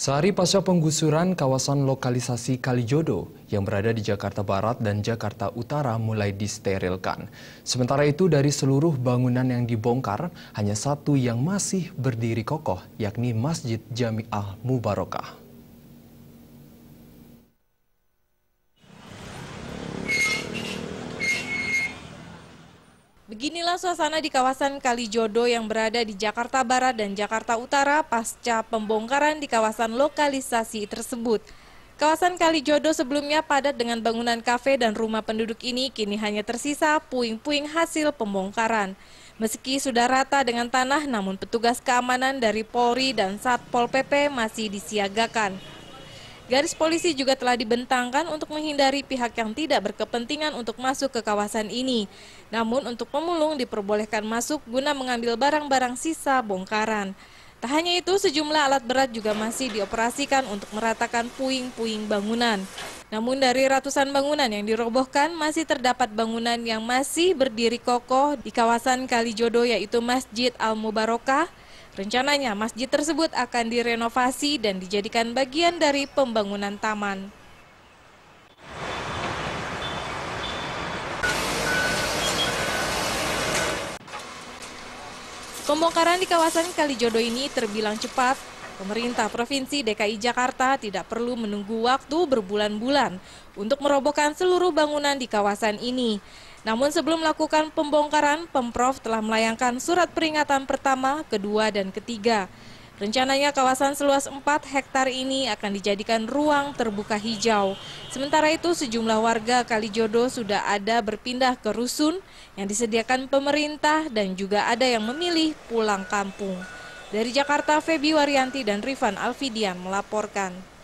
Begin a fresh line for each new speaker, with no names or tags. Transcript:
Sehari pasca penggusuran kawasan lokalisasi Kalijodo yang berada di Jakarta Barat dan Jakarta Utara mulai disterilkan. Sementara itu dari seluruh bangunan yang dibongkar, hanya satu yang masih berdiri kokoh, yakni Masjid Jami'ah Mubarokah.
Beginilah suasana di kawasan Kalijodo yang berada di Jakarta Barat dan Jakarta Utara pasca pembongkaran di kawasan lokalisasi tersebut. Kawasan Kalijodo sebelumnya padat dengan bangunan kafe dan rumah penduduk ini kini hanya tersisa puing-puing hasil pembongkaran. Meski sudah rata dengan tanah, namun petugas keamanan dari Polri dan Satpol PP masih disiagakan. Garis polisi juga telah dibentangkan untuk menghindari pihak yang tidak berkepentingan untuk masuk ke kawasan ini. Namun untuk pemulung diperbolehkan masuk guna mengambil barang-barang sisa bongkaran. Tak hanya itu, sejumlah alat berat juga masih dioperasikan untuk meratakan puing-puing bangunan. Namun dari ratusan bangunan yang dirobohkan, masih terdapat bangunan yang masih berdiri kokoh di kawasan Kalijodo, yaitu Masjid Al-Mubarokah. Rencananya masjid tersebut akan direnovasi dan dijadikan bagian dari pembangunan taman. Pembongkaran di kawasan Kalijodo ini terbilang cepat. Pemerintah Provinsi DKI Jakarta tidak perlu menunggu waktu berbulan-bulan untuk merobohkan seluruh bangunan di kawasan ini. Namun sebelum melakukan pembongkaran, Pemprov telah melayangkan surat peringatan pertama, kedua, dan ketiga. Rencananya kawasan seluas 4 hektar ini akan dijadikan ruang terbuka hijau. Sementara itu sejumlah warga Kalijodo sudah ada berpindah ke rusun yang disediakan pemerintah dan juga ada yang memilih pulang kampung. Dari Jakarta, Febi Waryanti dan Rifan Alfidian melaporkan.